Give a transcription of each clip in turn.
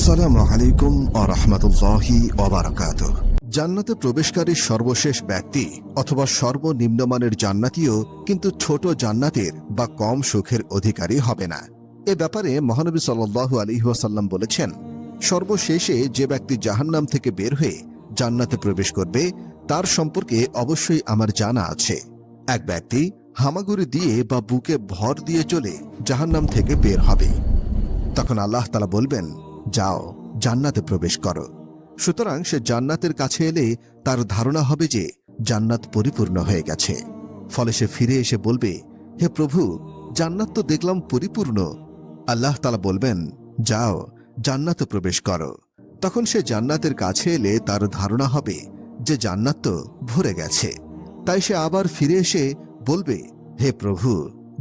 আসসালামু আলাইকুম ওয়া রাহমাতুল্লাহি ওয়া বারাকাতুহু। জান্নাতে প্রবেশকারী সর্বশেষ ব্যক্তি অথবা সর্বনিম্নমানের জান্নাতীও কিন্তু ছোট জান্নাতের বা কম সুখের অধিকারী হবে না। এ ব্যাপারে মহানবী সাল্লাল্লাহু আলাইহি ওয়াসাল্লাম বলেছেন, সর্বশেষে যে ব্যক্তি জাহান্নাম থেকে বের হয়ে জান্নাতে প্রবেশ করবে তার সম্পর্কে অবশ্যই আমার জানা আছে। এক ব্যক্তি হামাগুড়ি দিয়ে বা বুকে ভর দিয়ে চলে জাহান্নাম থেকে বের হবে। তখন আল্লাহ তাআলা বলবেন, যাও জান্নাতে প্রবেশ করো। সুতরাং সে জান্নাতের কাছে এলে তার ধারণা হবে যে জান্নাত পরিপূর্ণ হয়ে গেছে। ফলে সে ফিরে এসে বলবে, হে প্রভু, জান্নাত তো দেখলাম পরিপূর্ণ। আল্লাহ তাআলা বলবেন, যাও জান্নাতে প্রবেশ করো। তখন সে জান্নাতের কাছে এলে তার ধারণা হবে যে জান্নাত তো ভরে গেছে। তাই সে আবার ফিরে এসে বলবে, হে প্রভু,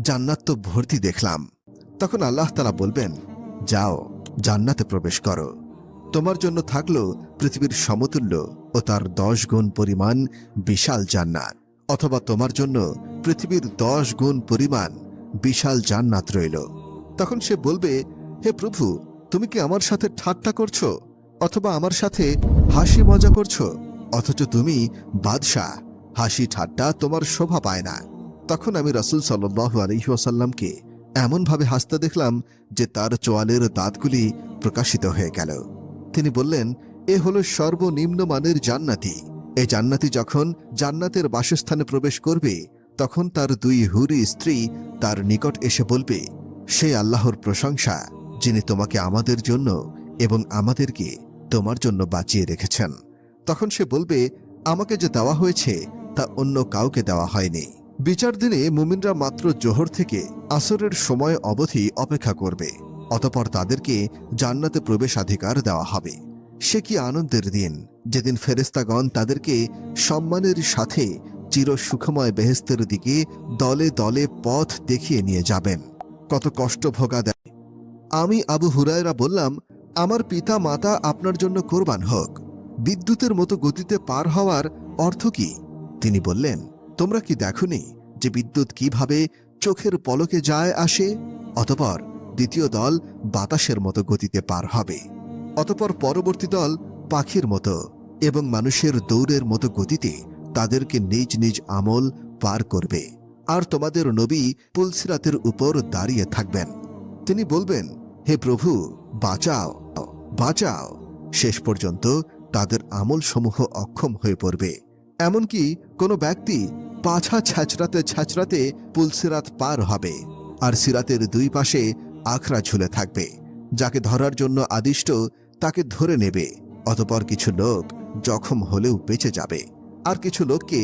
জান্নাত তো ভর্তি দেখলাম। তখন আল্লাহ তাআলা বলবেন, যাও জান্নাতে প্রবেশ করো। তোমার জন্য থাকলো পৃথিবীর সমতুল্য ও তার 10 গুণ পরিমাণ বিশাল জান্নাত, অথবা তোমার জন্য পৃথিবীর 10 গুণ পরিমাণ বিশাল জান্নাত রইল। তখন সে বলবে, হে প্রভু, তুমি কি আমার সাথে ঠাট্টা করছো অথবা আমার সাথে হাসি মজা করছো? অথচ তুমি বাদশাহ, হাসি ঠাট্টা তোমার শোভা পায় না। তখন আমি রাসূল সাল্লাল্লাহু আলাইহি ওয়াসাল্লামকে এমনভাবে হাসতে দেখলাম যে তার চোয়ালের দাঁতগুলি প্রকাশিত হয়ে গেল। তিনি বললেন, এ হলো সর্বনিম্ন মানের জান্নাতি। এই জান্নাতি যখন জান্নাতের বাসস্থানে প্রবেশ করবে তখন তার 2 হুরি স্ত্রী তার নিকট এসে বলবে, সে আল্লাহর প্রশংসা যিনি তোমাকে আমাদের জন্য এবং আমাদেরকে তোমার জন্য বাঁচিয়ে রেখেছেন। তখন সে বলবে, আমাকে যে দেওয়া হয়েছে তা অন্য কাউকে দেওয়া হয়নি। বিচার দিনে মুমিনরা মাত্র জোহর থেকে আসরের সময় অবধি অপেক্ষা করবে, অতঃপর তাদেরকে জান্নাতে প্রবেশাধিকার দেওয়া হবে। সে কি আনন্দের দিন, যেদিন ফেরেশতাগণ তাদেরকে সম্মানের সাথে চির সুখময় বেহেশতের দিকে দলে দলে পথ দেখিয়ে নিয়ে যাবেন। কত কষ্ট ভোগা দেয়। আমি আবু হুরায়রা বললাম, আমার পিতা মাতা আপনার জন্য কোরবান হোক। বিদ্যুতের মতো গতিতে পার হওয়ার অর্থ কি? তিনি বললেন, তোমরা কি দেখোনি যে বিদ্যুৎ কিভাবে চোখের পলকে যায় আসে? অতঃপর দ্বিতীয় দল বাতাসের মতো গতিতে পার হবে। অতঃপর পরবর্তী দল পাখির মতো এবং মানুষের দৌড়ের মতো গতিতে তাদেরকে নিজ নিজ আমল পার করবে। আর তোমাদের নবী পুলসিরাতের উপর দাঁড়িয়ে থাকবেন। তিনি বলবেন, হে প্রভু, বাঁচাও বাঁচাও। শেষ পর্যন্ত তাদের আমল সমূহ অক্ষম হয়ে পড়বে। এমনকি কোনো ব্যক্তি পাছা ছ্যাঁচড়াতে ছ্যাঁচড়াতে পুলসিরাত পার হবে, আর সিরাতের 2 পাশে আখড়া ঝুলে থাকবে। যাকে ধরার জন্য আদিষ্ট তাকে ধরে নেবে। অতঃপর কিছু লোক জখম হলেও বেঁচে যাবে, আর কিছু লোককে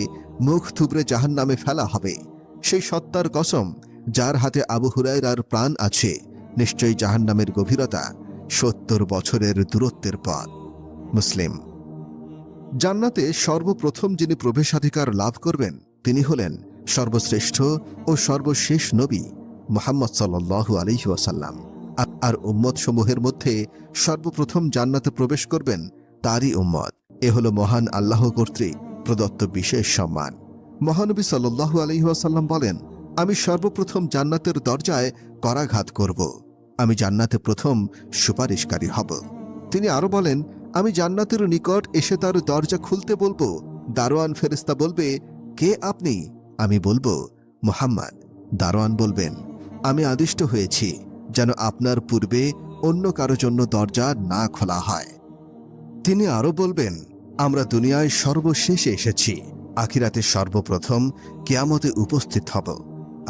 মুখ থুবড়ে জাহান্নামে ফেলা হবে। সেই সত্তার কসম যার হাতে আবু হুরায়রার প্রাণ আছে, নিশ্চয়ই জাহান্নামের গভীরতা 70 বছরের দূরত্বের পথ। মুসলিম। জান্নাতে সর্বপ্রথম যিনি প্রবেশাধিকার লাভ করবেন তিনি হলেন সর্বশ্রেষ্ঠ ও সর্বশেষ নবী মুহাম্মদ সাল্লাল্লাহু আলাইহি ওয়াসাল্লাম। আর উম্মত সমূহের মধ্যে সর্বপ্রথম জান্নাতে প্রবেশ করবেন তারই উম্মত। এ হলো মহান আল্লাহ কর্তৃক প্রদত্ত বিশেষ সম্মান। মহানবী সাল্লাল্লাহু আলাইহি ওয়াসাল্লাম বলেন, আমি সর্বপ্রথম জান্নাতের দরজায় করাঘাত করব। আমি জান্নাতে প্রথম সুপারিশকারী হব। তিনি আরো বলেন, আমি জান্নাতের নিকট এসে তার দরজা খুলতে বলবো। দারোয়ান ফেরেশতা বলবে, কে আপনি? আমি বলবো, মুহাম্মদ। দারোয়ান বলবেন, আমি আদিষ্ট হয়েছি যেন আপনার পূর্বে অন্য কারো জন্য দরজা না খোলা হয়। তিনি আরো বলবেন, আমরা দুনিয়ায় সর্বশেষে এসেছি, আখিরাতে সর্বপ্রথম কিয়ামতে উপস্থিত হব,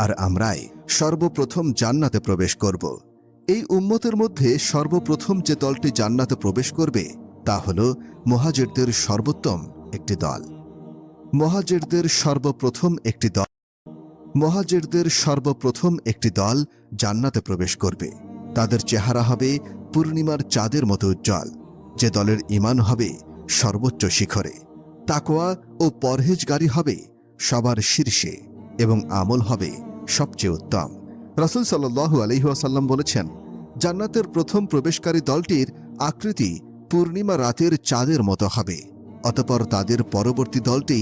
আর আমরাই সর্বপ্রথম জান্নাতে প্রবেশ করব। এই উম্মতের মধ্যে সর্বপ্রথম যে দলটি জান্নাতে প্রবেশ করবে তা হল মুহাজিরদের সর্বোত্তম একটি দল। মুহাজিরদের সর্বপ্রথম একটি দল জান্নাতে প্রবেশ করবে। তাদের চেহারা হবে পূর্ণিমার চাঁদের মতো উজ্জ্বল। যে দলের ঈমান হবে সর্বোচ্চ শিখরে, তাকওয়া ও পরহেজগারি হবে সবার শীর্ষে, এবং আমল হবে সবচেয়ে উত্তম। রাসূল সাল্লাল্লাহু আলাইহি ওয়াসাল্লাম বলেছেন, জান্নাতের প্রথম প্রবেশকারী দলটির আকৃতি পূর্ণিমা রাতের চাঁদের মতো হবে। অতঃপর তাদের পরবর্তী দলটি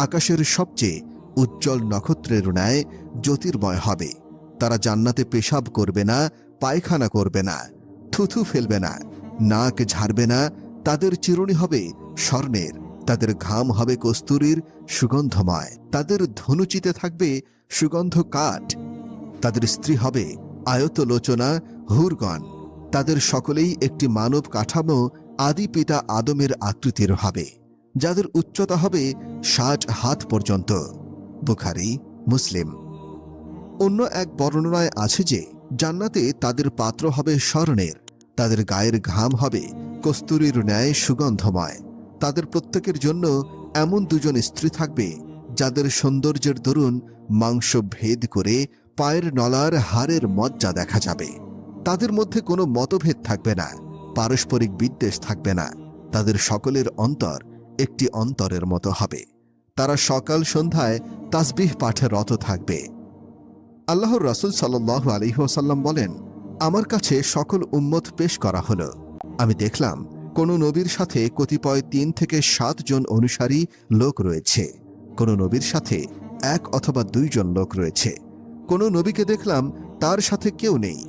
আকাশের সবচেয়ে উজ্জ্বল নক্ষত্রের ন্যায় জ্যোতির্ময় হবে। তারা জান্নাতে পেশাব করবে না, পায়খানা করবে না, থুথু ফেলবে না, নাক ঝাড়বে না, তাদের চিরুনি হবে স্বর্ণের, তাদের ঘাম হবে কস্তুরীর সুগন্ধময়, তাদের ধনুচিতে থাকবে সুগন্ধ কাঠ, তাদের স্ত্রী হবে আয়তলোচনা হুরগণ, তাদের সকলেই একটি মানব কাঠামো আদি পিতা আদমের আকৃতির হবে, যাদের উচ্চতা হবে ৬০ হাত পর্যন্ত। বুখারী, মুসলিম। অন্য এক বর্ণনায় আছে যে জান্নাতে তাদের পাত্র হবে স্বর্ণের, তাদের গায়ের ঘাম হবে কস্তুরীর ন্যায় সুগন্ধময়, তাদের প্রত্যেকের জন্য এমন দুজন স্ত্রী থাকবে যাদের সৌন্দর্যের দরুন মাংস ভেদ করে পায়ের নলার হাড়ের মজ্জা দেখা যাবে। তাদের মধ্যে কোনো মতভেদ থাকবে না, পারস্পরিক বিদ্বেষ থাকবে না, তাদের সকলের অন্তর একটি অন্তরের মতো হবে। তারা সকাল সন্ধ্যায় তাসবিহ পাঠে রত থাকবে। আল্লাহর রাসূল সাল্লাল্লাহু আলাইহি ওয়াসাল্লাম বলেন, আমার কাছে সকল উম্মত পেশ করা হলো। আমি দেখলাম কোন নবীর সাথে কতিপয় ৩ থেকে ৭ জন অনুসারী লোক রয়েছে, কোন নবীর সাথে ১ অথবা ২ জন লোক রয়েছে, কোন নবীকে দেখলাম তার সাথে কেউ নেই।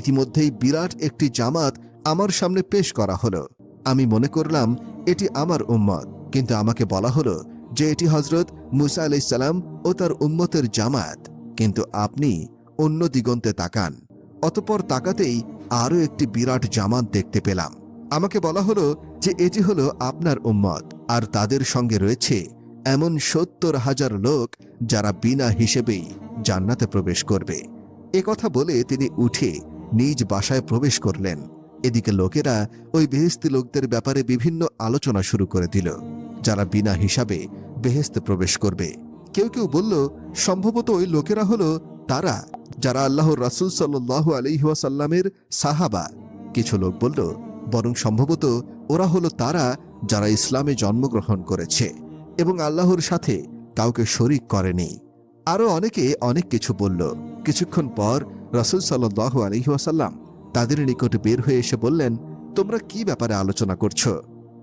ইতিমধ্যেই বিরাট একটি জামাত আমার সামনে পেশ করা হলো। আমি মনে করলাম এটি আমার উম্মত, কিন্তু আমাকে বলা হলো যে এটি হযরত মুসা আলাইহিস সালাম ও তার উম্মতের জামাত। কিন্তু আপনি অন্য দিগন্তে তাকান। অতঃপর তাকাতেই আরও একটি বিরাট জামাত দেখতে পেলাম। আমাকে বলা হলো যে এটি হলো আপনার উম্মত, আর তাদের সঙ্গে রয়েছে এমন ৭০,০০০ লোক যারা বিনা হিসেবেই জান্নাতে প্রবেশ করবে। এ কথা বলে তিনি উঠে নিজ বাসায় প্রবেশ করলেন। এদিকে লোকেরা ওই বেহেশতি লোকদের ব্যাপারে বিভিন্ন আলোচনা শুরু করে দিল, যারা বিনা হিসাবে বেহেশতে প্রবেশ করবে। কেউ কেউ বলল, সম্ভবত ওই লোকেরা হলো তারা যারা আল্লাহর রাসূল সাল্লাল্লাহু আলাইহি ওয়াসাল্লামের সাহাবা। কিছু লোক বলল, বরং সম্ভবত ওরা হলো তারা যারা ইসলামে জন্মগ্রহণ করেছে এবং আল্লাহর সাথে কাউকে শরীক করেনি। আরও অনেকে অনেক কিছু বলল। কিছুক্ষণ পর রাসূল সাল্লাল্লাহু আলাইহি ওয়াসাল্লাম তাদের নিকট বের হয়ে এসে বললেন, তোমরা কি ব্যাপারে আলোচনা করছো?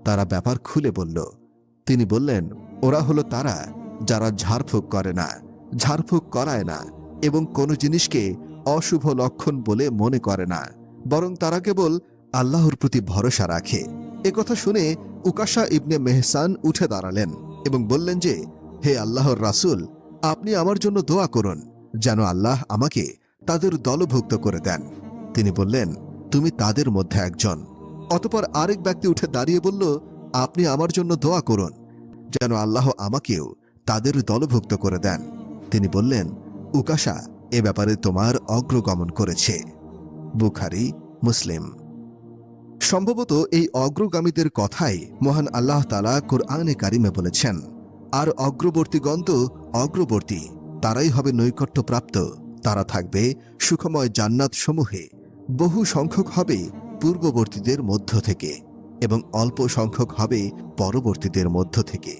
তারা ব্যাপার খুলে বলল। তিনি বললেন, ওরা হলো তারা যারা ঝাড়ফুঁক করে না, ঝাড়ফুঁক করায় না এবং কোনো জিনিসকে অশুভ লক্ষণ বলে মনে করে না, বরং তারা কেবল আল্লাহর প্রতি ভরসা রাখে। একথা শুনে উকাশা ইবনে মেহসান উঠে দাঁড়ালেন এবং বললেন যে, হে আল্লাহর রাসূল, আপনি আমার জন্য দোয়া করুন যেন আল্লাহ আমাকে তাদের দলভুক্ত করে দেন। তিনি বললেন, তুমি তাদের মধ্যে একজন। অতঃপর আরেক ব্যক্তি উঠে দাঁড়িয়ে বলল, আপনি আমার জন্য দোয়া করুন যেন আল্লাহ আমাকেও তাদের দলভুক্ত করে দেন। তিনি বললেন, উকাশা এ ব্যাপারে তোমার অগ্রগমন করেছে। বুখারী, মুসলিম। সম্ভবত এই অগ্রগামীদের কথাই মহান আল্লাহ তাআলা কুরআনে কারিমে বলেছেন, আর অগ্রবর্তীগণ তো অগ্রবর্তী, তারাই হবে নৈকট্যপ্রাপ্ত, তারা থাকবে সুখময় জান্নাত সমূহে, বহু সংখ্যক হবে পূর্ববর্তীদের মধ্য থেকে এবং অল্প সংখ্যক হবে পরবর্তীদের মধ্য থেকে।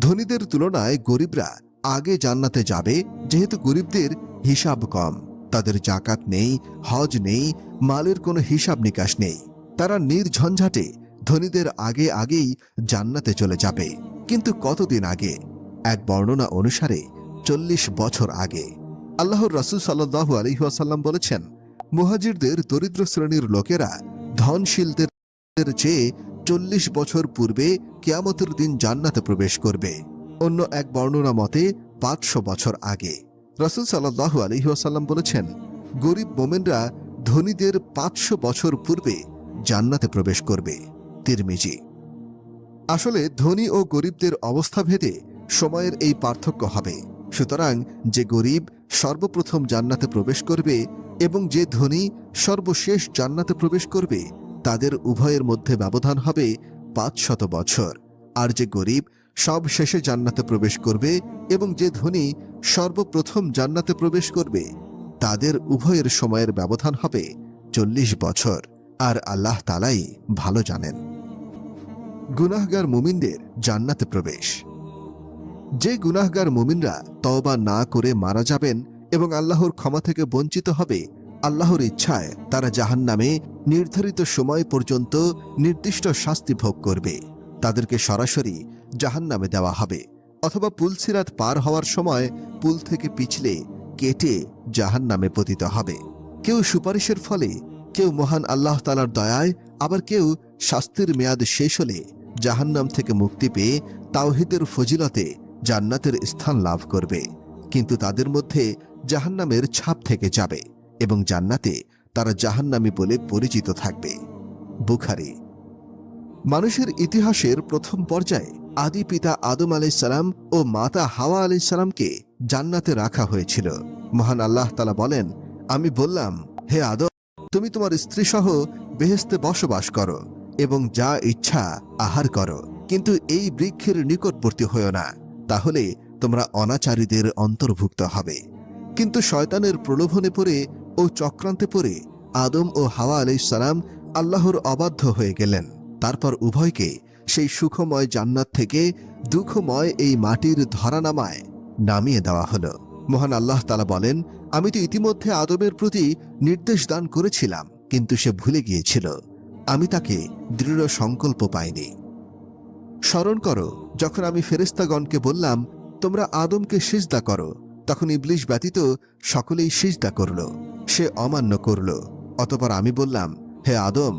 ধনীদের তুলনায় গরিবরা আগে জান্নাতে যাবে, যেহেতু গরিবদের হিসাব কম, তাদের জাকাত নেই, হজ নেই, মালের কোনো হিসাব নিকাশ নেই। তারা নির্ঝঞ্ঝাটে ধনীদের আগে আগেই জান্নাতে চলে যাবে। কিন্তু কতদিন আগে? এক বর্ণনা অনুসারে ৪০ বছর আগে। আল্লাহর রাসূল সাল্লাল্লাহু আলাইহি ওয়াসাল্লাম বলেছেন, মুহাজিরদের দরিদ্র শ্রেণীর লোকেরা ধনশীলদের চেয়ে ৪০ বছর পূর্বে কিয়ামতের দিন জান্নাতে প্রবেশ করবে। অন্য এক বর্ণনা মতে ৫০০ বছর আগে। রাসূল সাল্লাল্লাহু আলাইহি ওয়াসাল্লাম বলেছেন, গরিব মোমেনরা ধনীদের ৫০০ বছর পূর্বে জান্নাতে প্রবেশ করবে। তিরমিজি। আসলে ধনী ও গরিবদের অবস্থা ভেদে সময়ের এই পার্থক্য হবে। সুতরাং যে গরিব সর্বপ্রথম জান্নাতে প্রবেশ করবে এবং যে ধনী সর্বশেষ জান্নাতে প্রবেশ করবে, তাদের উভয়ের মধ্যে ব্যবধান হবে ৫০০ বছর। আর যে গরিব সব শেষে জান্নাতে প্রবেশ করবে এবং যে ধনী সর্বপ্রথম জান্নাতে প্রবেশ করবে, তাদের উভয়ের সময়ের ব্যবধান হবে ৪০ বছর। আর আল্লাহ তাআলাই ভালো জানেন। গুনাহগার মুমিনদের জান্নাতে প্রবেশ। যে গুনাহগার মুমিনরা তওবা না করে মারা যাবেন এবং আল্লাহর ক্ষমা থেকে বঞ্চিত হবে, আল্লাহর ইচ্ছায় তারা জাহান্নামে নির্ধারিত সময় পর্যন্ত নির্দিষ্ট শাস্তি ভোগ করবে। তাদেরকে সরাসরি জাহান্নামে দেওয়া হবে, অথবা পুলসিরাত পার হওয়ার সময় পুল থেকে পিছলে কেটে জাহান্নামে পতিত হবে। কেউ সুপারিশের ফলে কেউ মহান আল্লাহ তাআলার দয়ায়, আবার কেউ শাস্তির মেয়াদ শেষ হলে জাহান্নাম থেকে মুক্তি পেয়ে তাওহীদের ফজিলতে জান্নাতের স্থান লাভ করবে। কিন্তু তাদের মধ্যে জাহান্নামের ছাপ থেকে যাবে এবং জান্নাতে তারা জাহান্নামী বলে পরিচিত থাকবে। বুখারী। মানুষের ইতিহাসের প্রথম পর্যায়ে আদি পিতা আদম আলাইহিস সালাম ও মাতা হাওয়া আলাইহিস সালামকে জান্নাতে রাখা হয়েছিল। মহান আল্লাহ তাআলা বলেন, আমি বললাম, হে আদম, তুমি তোমার স্ত্রীসহ বেহেশতে বসবাস করো এবং যা ইচ্ছা আহার করো, কিন্তু এই বৃক্ষের নিকটবর্তী হয়ো না, তাহলে তোমরা অনাচারীদের অন্তর্ভুক্ত হবে। কিন্তু শয়তানের প্রলোভনে পড়ে ও চক্রান্তে পড়ে আদম ও হাওয়া আলাইহিস সালাম আল্লাহর অবাধ্য হয়ে গেলেন। তারপর উভয়কে সেই সুখময় জান্নাত থেকে দুঃখময় এই মাটির ধরানামায় নামিয়ে দেওয়া হলো। মহান আল্লাহ তাআলা বলেন, আমি তো ইতিমধ্যে আদমের প্রতি নির্দেশ দান করেছিলাম, কিন্তু সে ভুলে গিয়েছিল। আমি তাকে দৃঢ় সংকল্প পাইনি। স্মরণ করো, যখন আমি ফেরেশতাগণকে বললাম, তোমরা আদমকে সিজদা করো, তখন ইবলিস ব্যতীত সকলেই সিজদা করল। সে অমান্য করল। অতঃপর আমি বললাম, হে আদম,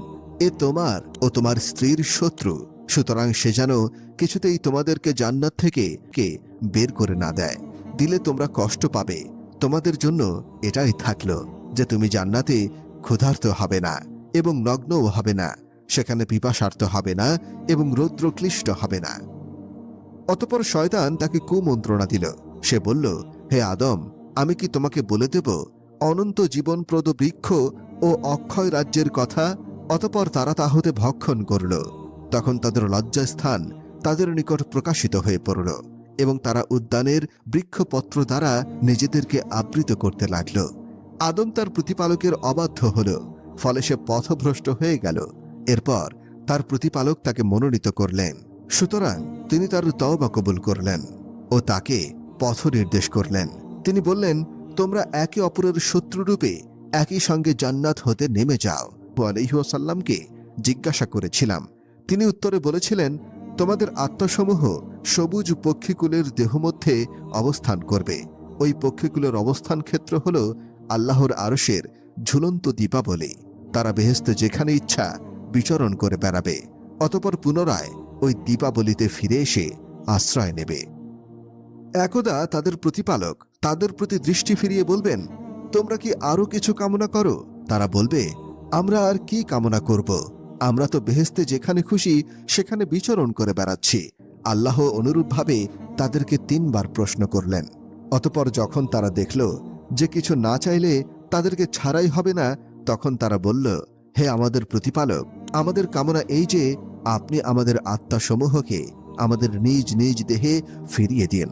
এ তোমার ও তোমার স্ত্রীর শত্রু, সুতরাং সে যেন কিছুতেই তোমাদেরকে জান্নাত থেকে বের করে না দেয়। দিলে তোমরা কষ্ট পাবে। তোমাদের জন্য এটাই থাকলো যে তুমি জান্নাতে ক্ষুধার্ত হবে না এবং নগ্নও হবে না, সেখানে পিপাসার্ত হবে না এবং রৌদ্রক্লিষ্ট হবে না। অতঃপর শয়তান তাকে কুমন্ত্রণা দিল। সে বলল, হে আদম, আমি কি তোমাকে বলে দেব অনন্ত জীবনপ্রদ বৃক্ষ ও অক্ষয় রাজ্যের কথা? অতঃপর তারা তা হতে ভক্ষণ করল। তখন তাদের লজ্জাস্থান তাদের নিকট প্রকাশিত হয়ে পড়ল এবং তারা উদ্যানের বৃক্ষপত্র দ্বারা নিজেদেরকে আবৃত করতে লাগল। আদম তার প্রতিপালকের অবাধ্য হল, ফলে সে পথভ্রষ্ট হয়ে গেল। এরপর তার প্রতিপালক তাকে মনোনীত করলেন, সুতরাং তিনি তার তওবা কবুল করলেন ও তাকে পথ নির্দেশ করলেন। তিনি বললেন, তোমরা একে অপরের শত্রুরূপে একই সঙ্গে জান্নাত হতে নেমে যাও। আলাইহি ওয়াসাল্লামকে জিজ্ঞাসা করেছিলাম, তিনি উত্তরে বলেছিলেন, তোমাদের আত্মাসমূহ সবুজ পক্ষীকুলের দেহ মধ্যে অবস্থান করবে। ওই পক্ষীকুলের অবস্থান ক্ষেত্র হল আল্লাহর আরশের ঝুলন্ত দীপাবলি। তারা বেহেশতে যেখানে ইচ্ছা বিচরণ করে বেড়াবে, অতঃপর পুনরায় ওই দীপাবলিতে ফিরে এসে আশ্রয় নেবে। একদা তাদের প্রতিপালক তাদের প্রতি দৃষ্টি ফিরিয়ে বলবেন, তোমরা কি আরো কিছু কামনা করো? তারা বলবে, আমরা আর কি কামনা করব? আমরা তো বেহেশতে যেখানে খুশি সেখানে বিচরণ করে বেড়াচ্ছি। আল্লাহ অনুরূপভাবে তাদেরকে 3 বার প্রশ্ন করলেন। অতঃপর যখন তারা দেখল যে কিছু না চাইলে তাদেরকে ছাড়াই হবে না, তখন তারা বলল, হে আমাদের প্রতিপালক, আমাদের কামনা এই যে আপনি আমাদের আত্মাসমূহকে আমাদের নিজ নিজ দেহে ফিরিয়ে দিন।